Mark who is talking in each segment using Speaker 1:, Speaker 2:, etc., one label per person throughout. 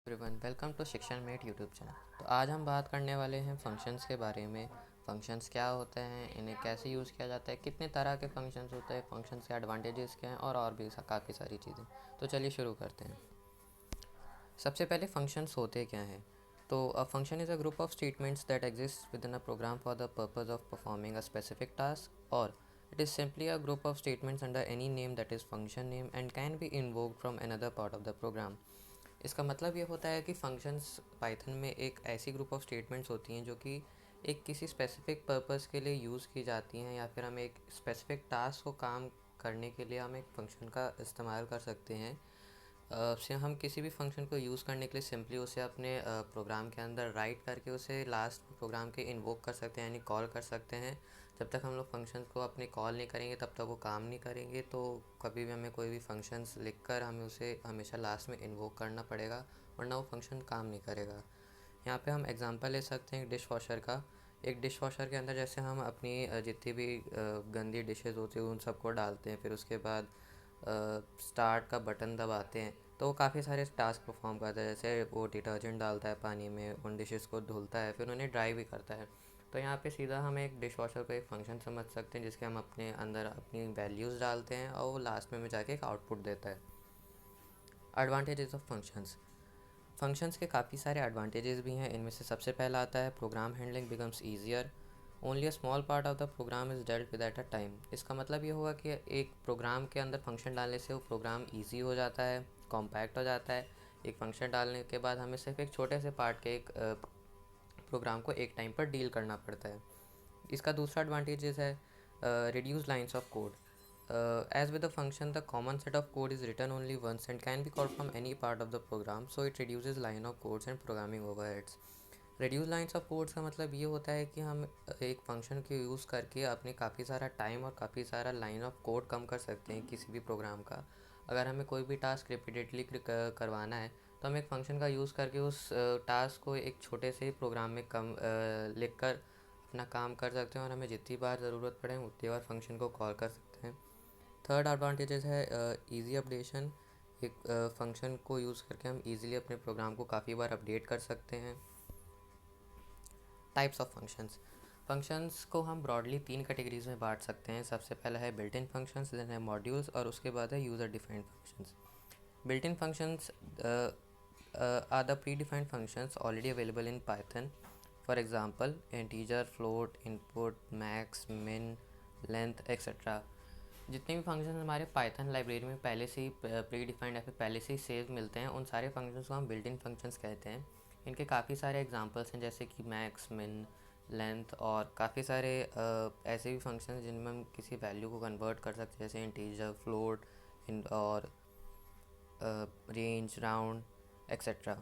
Speaker 1: Everyone welcome to शिक्षण met YouTube channel. तो आज हम बात करने वाले हैं फंक्शंस के बारे में। फंक्शंस क्या होते हैं, इन्हें कैसे यूज़ किया जाता है, कितने तरह के फंक्शंस होते हैं, फंक्शंस के एडवांटेजेस क्या हैं और भी काफ़ी सारी चीज़ें। तो चलिए शुरू करते हैं। सबसे पहले फंक्शंस होते क्या हैं। तो a function is a group of statements that exist within a program for the purpose of performing a specific task, और it is simply a group of statements under any name that is function name and can be invoked from another part of the program. इसका मतलब ये होता है कि functions Python में एक ऐसी ग्रुप ऑफ स्टेटमेंट्स होती हैं जो कि एक किसी स्पेसिफिक पर्पस के लिए यूज़ की जाती हैं, या फिर हम एक स्पेसिफिक टास्क को काम करने के लिए हम एक फ़ंक्शन का इस्तेमाल कर सकते हैं। से हम किसी भी फंक्शन को यूज़ करने के लिए सिंपली उसे अपने प्रोग्राम के अंदर राइट करके उसे लास्ट प्रोग्राम के इन्वोक कर सकते हैं, यानी कॉल कर सकते हैं। जब तक हम लोग फंक्शन को अपने कॉल नहीं करेंगे तब तक वो काम नहीं करेंगे। तो कभी भी हमें कोई भी फंक्शंस लिख कर हमें उसे हमेशा लास्ट में इन्वोक करना पड़ेगा, वरना वो फंक्शन काम नहीं करेगा। यहाँ पे हम एग्जांपल ले सकते हैं एक डिश वॉशर का। एक डिश वॉशर के अंदर जैसे हम अपनी जितनी भी गंदी डिशेज़ होती हैं उन सबको डालते हैं, फिर उसके बाद स्टार्ट का बटन दबाते हैं तो वो काफ़ी सारे टास्क परफॉर्म करता है। जैसे वो डिटर्जेंट डालता है पानी में, उन डिशेज़ को धुलता है, फिर उन्हें ड्राई भी करता है। तो यहाँ पे सीधा हम एक डिश वॉशर को एक फ़ंक्शन समझ सकते हैं जिसके हम अपने अंदर अपनी वैल्यूज़ डालते हैं और वो लास्ट में जाके एक आउटपुट देता है। Advantages of functions. फंक्शंस के काफ़ी सारे एडवांटेजेस भी हैं। इनमें से सबसे पहला आता है program handling becomes easier. Only a small part of the program is dealt with at a time. इसका मतलब ये होगा कि एक प्रोग्राम के अंदर फंक्शन डालने से वो प्रोग्राम ईजी हो जाता है, कॉम्पैक्ट हो जाता है। एक फंक्शन डालने के बाद हमें सिर्फ एक छोटे से पार्ट के एक प्रोग्राम को एक टाइम पर डील करना पड़ता है। इसका दूसरा एडवांटेजेस है reduce lines of code. As with the function, the common set of code is written only once and can be called from any part of the program, so it reduces line of codes and programming overheads. reduce lines of codes का मतलब ये होता है कि हम एक function के use करके अपने काफ़ी सारा टाइम और काफ़ी सारा लाइन ऑफ कोड कम कर सकते हैं किसी भी प्रोग्राम का। अगर हमें कोई भी टास्क रिपीटेडली करवाना है तो हम एक फ़ंक्शन का यूज़ करके उस टास्क को एक छोटे से प्रोग्राम में कम लिख कर अपना काम कर सकते हैं, और हमें जितनी बार ज़रूरत पड़े उतनी बार फंक्शन को कॉल कर सकते हैं। थर्ड एडवांटेजेस है इजी अपडेशन। एक फंक्शन को यूज़ करके हम इजीली अपने प्रोग्राम को काफ़ी बार अपडेट कर सकते हैं। Types of functions. फंक्शंस को हम ब्रॉडली तीन कैटेगरीज में बांट सकते हैं। सबसे पहला है बिल्ट इन फंक्शंस, देन है मॉड्यूल्स, और उसके बाद है user defined functions. Built in functions are the predefined functions already available in Python. For example, integer, float, input, max, min, length, etc. जितने भी फंक्शन हमारे पाइथन लाइब्रेरी में पहले से ही प्री डिफाइंड या फिर पहले से ही सेव मिलते हैं, उन सारे फंक्शंस को हम बिल्ट इन फंक्शंस कहते हैं। इनके काफ़ी सारे एग्जांपल्स हैं जैसे कि मैक्स, मिन, लेंथ, और काफ़ी सारे ऐसे भी फंक्शंस जिनमें हम किसी वैल्यू को कन्वर्ट कर सकते हैं, जैसे इंटीजर, फ्लोट, और range, round, etc.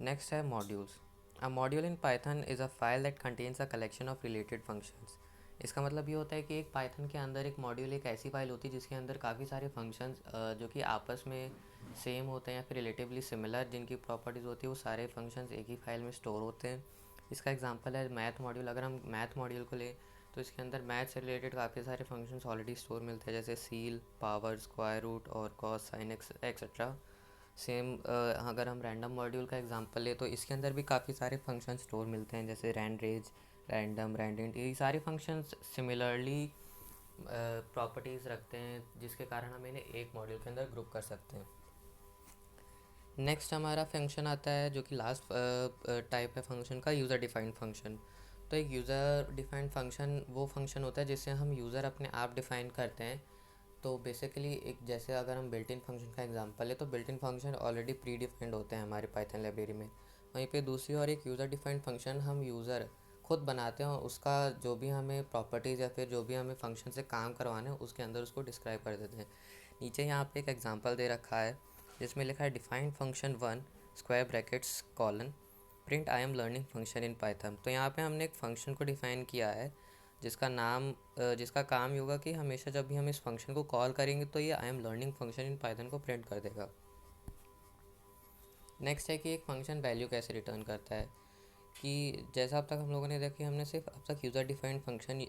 Speaker 1: Next है modules. A module in Python is a file that contains a collection of related functions. इसका मतलब ये होता है कि एक पाइथन के अंदर एक मॉड्यूल एक ऐसी फाइल होती है जिसके अंदर काफ़ी सारे फंक्शंस जो कि आपस में सेम होते हैं या फिर रिलेटिवली सिमिलर जिनकी प्रॉपर्टीज़ होती है, वो सारे फंक्शंस एक ही फाइल में स्टोर होते हैं। इसका एग्जांपल है मैथ मॉड्यूल। अगर हम मैथ मॉड्यूल को लें तो इसके अंदर मैथ से रिलेटेड काफ़ी सारे फंक्शंस ऑलरेडी स्टोर मिलते हैं, जैसे सील, पावर, स्क्वायर रूट और कॉस, साइन, एक्सेट्रा। सेम अगर हम रैंडम मॉड्यूल का एग्जांपल ले तो इसके अंदर भी काफ़ी सारे फंक्शन स्टोर मिलते हैं, जैसे रैंड रेंज, रैंडम, रैंडेंट। ये सारे फंक्शंस सिमिलरली प्रॉपर्टीज़ रखते हैं जिसके कारण हम इन्हें एक मॉड्यूल के अंदर ग्रुप कर सकते हैं। नेक्स्ट हमारा फंक्शन आता है जो कि लास्ट टाइप है फंक्शन का, यूज़र डिफाइंड फंक्शन। तो एक यूज़र डिफाइंड फंक्शन वो फंक्शन होता है जिससे हम यूज़र अपने आप डिफ़ाइन करते हैं। तो बेसिकली एक जैसे अगर हम बिल्ट इन फंक्शन का एग्जांपल है तो built in function already pre defined होते हैं हमारे पाइथन लाइब्रेरी में। वहीं पे दूसरी और एक यूज़र डिफाइंड फंक्शन हम यूज़र खुद बनाते हैं और उसका जो भी हमें प्रॉपर्टीज़ या फिर जो भी हमें फंक्शन से काम करवाना है उसके अंदर उसको डिस्क्राइब कर देते हैं। नीचे यहाँ पे एक एग्जांपल दे रखा है जिसमें लिखा है defined function one square brackets colon print I am learning function in Python. तो यहाँ पे हमने एक फ़ंक्शन को डिफ़ाइन किया है जिसका काम ये होगा कि हमेशा जब भी हम इस फंक्शन को कॉल करेंगे तो ये I am learning function in Python को प्रिंट कर देगा। नेक्स्ट है कि एक फ़ंक्शन वैल्यू कैसे रिटर्न करता है। कि जैसा अब तक हम लोगों ने देखा कि हमने सिर्फ अब तक यूज़र डिफाइंड फंक्शन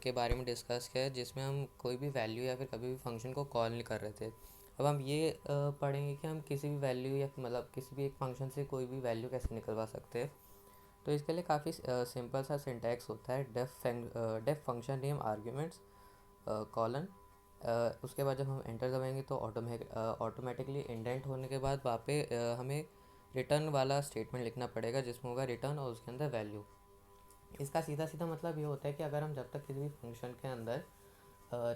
Speaker 1: के बारे में डिस्कस किया है जिसमें हम कोई भी वैल्यू या फिर कभी भी फंक्शन को कॉल नहीं कर रहे थे। अब हम ये पढ़ेंगे कि हम किसी भी वैल्यू या मतलब किसी भी एक फंक्शन से कोई भी वैल्यू कैसे निकलवा सकते हैं। तो इसके लिए काफ़ी सिंपल सा सिंटैक्स होता है, def function name arguments colon. उसके बाद जब हम एंटर दबाएंगे तो ऑटोमेटिकली इंडेंट होने के बाद वहाँ पे हमें रिटर्न वाला स्टेटमेंट लिखना पड़ेगा जिसमें होगा रिटर्न और उसके अंदर वैल्यू। इसका सीधा सीधा मतलब ये होता है कि अगर हम जब तक किसी भी फंक्शन के अंदर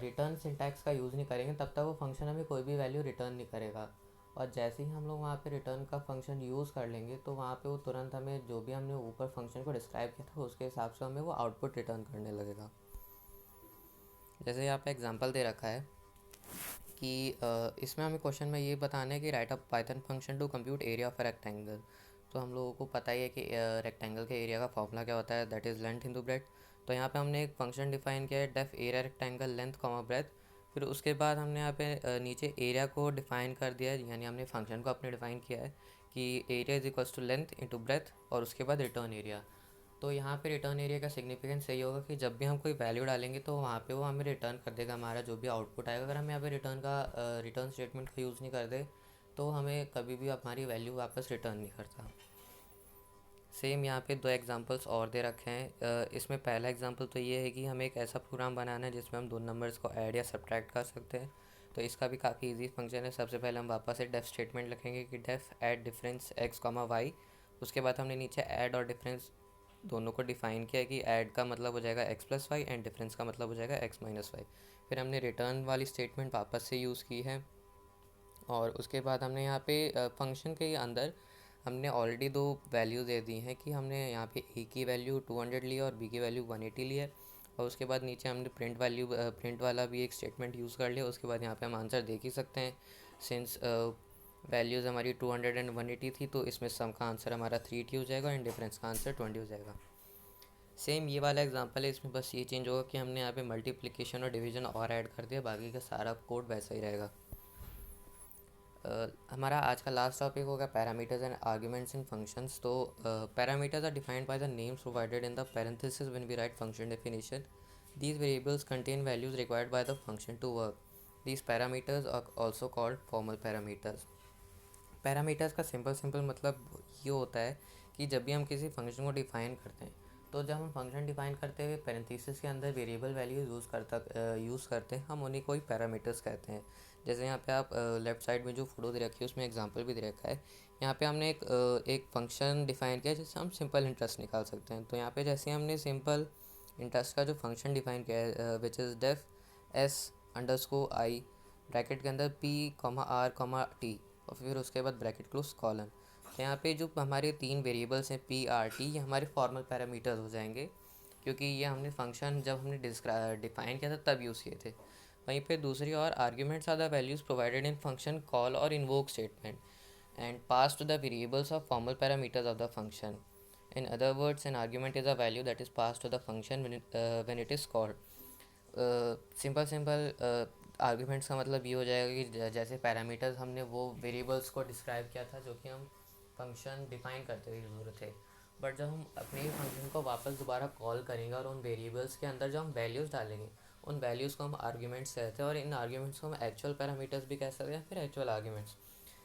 Speaker 1: रिटर्न सिंटैक्स का यूज़ नहीं करेंगे तब तक वो फंक्शन हमें कोई भी वैल्यू रिटर्न नहीं करेगा। और जैसे ही हम लोग वहाँ पे रिटर्न का फंक्शन यूज़ कर लेंगे तो वहाँ पे वो तुरंत हमें जो भी हमने ऊपर फंक्शन को डिस्क्राइब किया था उसके हिसाब से हमें वो आउटपुट रिटर्न करने लगेगा। जैसे यहाँ पे एग्जांपल दे रखा है कि इसमें हमें क्वेश्चन में ये बताना है कि write a Python function to compute area of a rectangle. तो हम लोगों को पता ही है कि रेक्टेंगल के एरिया का फॉर्मूला क्या होता है, that is length into breadth. तो यहाँ पे हमने एक फंक्शन डिफाइन किया है, def area rectangle length comma breadth. फिर उसके बाद हमने यहाँ पे नीचे एरिया को डिफाइन कर दिया है, यानी हमने फंक्शन को अपने डिफाइन किया है कि area is equals to length into breadth और उसके बाद रिटर्न एरिया। तो यहाँ पे रिटर्न एरिया का सिग्निफिकेंस यही होगा कि जब भी हम कोई वैल्यू डालेंगे तो वहाँ पे वो हमें रिटर्न कर देगा हमारा जो भी आउटपुट आएगा। अगर हम यहाँ पे रिटर्न स्टेटमेंट का यूज़ नहीं कर दे तो हमें कभी भी हमारी वैल्यू वापस रिटर्न नहीं करता। सेम यहाँ पे दो एग्जांपल्स और दे रखे हैं। इसमें पहला एग्जांपल तो ये है कि हमें एक ऐसा प्रोग्राम बनाना है जिसमें हम दो नंबर्स को ऐड या सब्ट्रैक्ट कर सकते हैं। तो इसका भी काफ़ी इजी फंक्शन है। सबसे पहले हम वापस एक डेफ स्टेटमेंट लिखेंगे कि def add difference x comma y. उसके बाद हमने नीचे ऐड और डिफरेंस दोनों को डिफ़ाइन किया कि ऐड का मतलब हो जाएगा x plus y and difference का मतलब हो जाएगा एक्स माइनस वाई। फिर हमने रिटर्न वाली स्टेटमेंट वापस से यूज़ की है। और उसके बाद हमने यहाँ पे फंक्शन के अंदर हमने ऑलरेडी दो वैल्यू दे दी हैं कि हमने यहाँ पे ए की वैल्यू 200 ली है और बी की वैल्यू 180 ली है। और उसके बाद नीचे हमने प्रिंट वाला भी एक स्टेटमेंट यूज़ कर लिया। उसके बाद यहाँ पे हम आंसर देख ही सकते हैं, सिंस वैल्यूज़ हमारी 200 एंड 180 थी तो इसमें सम का आंसर हमारा 380 हो जाएगा एंड डिफरेंस का आंसर 20 हो जाएगा। सेम ये वाला एग्जांपल है, इसमें बस ये चेंज होगा कि हमने यहाँ पे मल्टीप्लिकेशन और डिवीजन और ऐड कर दिया, बाकी का सारा कोड वैसा ही रहेगा। हमारा आज का लास्ट टॉपिक होगा parameters and arguments in functions. तो parameters are defined by the names provided in the parenthesis when we write function definition. These variables contain values required by the function to work. These parameters are also called formal parameters. Parameters का simple मतलब ये होता है कि जब भी हम किसी फंक्शन को डिफ़ाइन करते हैं तो जब हम फंक्शन डिफ़ाइन करते हुए पैरेंथेसिस के अंदर वेरिएबल वैल्यू यूज़ करते हैं हम उन्हीं को ही पैरामीटर्स कहते हैं। जैसे यहाँ पे आप लेफ़्ट साइड में जो फोटो दे रखी है उसमें एग्जांपल भी दे रखा है। यहाँ पे हमने एक फंक्शन डिफ़ाइन किया है जिससे हम सिंपल इंटरेस्ट निकाल सकते हैं। तो यहाँ पे जैसे हमने सिंपल इंटरेस्ट का जो फंक्शन डिफ़ाइन किया है which is def s underscore i bracket के अंदर p comma r comma t और फिर उसके बाद ब्रैकेट क्लोज कॉलन। तो यहाँ पे जो हमारे तीन वेरिएबल्स हैं पी आर टी, ये हमारे फॉर्मल पैरामीटर्स हो जाएंगे क्योंकि ये हमने फंक्शन जब हमने डिफाइन किया था तब यूज़ किए थे। वहीं पे दूसरी और arguments are the values provided in function call और invoke statement and passed to the variables of formal parameters of the function. In other words, an argument is a value that is passed to the function when it is called. Simple arguments का मतलब ये हो जाएगा कि जैसे parameters हमने वो variables को डिस्क्राइब किया था जो कि हम फंक्शन डिफाइन करते हुए यूज़ थे। बट जब हम अपने ही फंक्शन को वापस दोबारा कॉल करेंगे और उन वेरिएबल्स के अंदर जो हम वैल्यूज़ डालेंगे उन वैल्यूज़ को हम आर्ग्यूमेंट्स कहते हैं और इन आर्ग्यूमेंट्स को हम एक्चुअल पैरामीटर्स भी कह सकते हैं फिर एक्चुअल आर्ग्यूमेंट्स।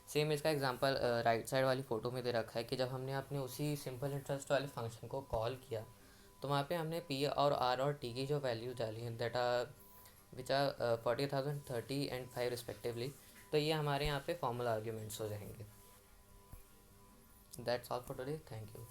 Speaker 1: सेम इसका एग्जांपल राइट साइड वाली फ़ोटो में दे रखा है कि जब हमने अपने उसी सिंपल इंटरेस्ट वाले फंक्शन को कॉल किया तो वहाँ पे हमने पी और आर और टी की जो वैल्यू डाली हैं that are which are 40,000 30 and 5 respectively. तो ये हमारे यहाँ पे फॉर्मल आर्ग्यूमेंट्स हो जाएंगे। That's all for today, thank you.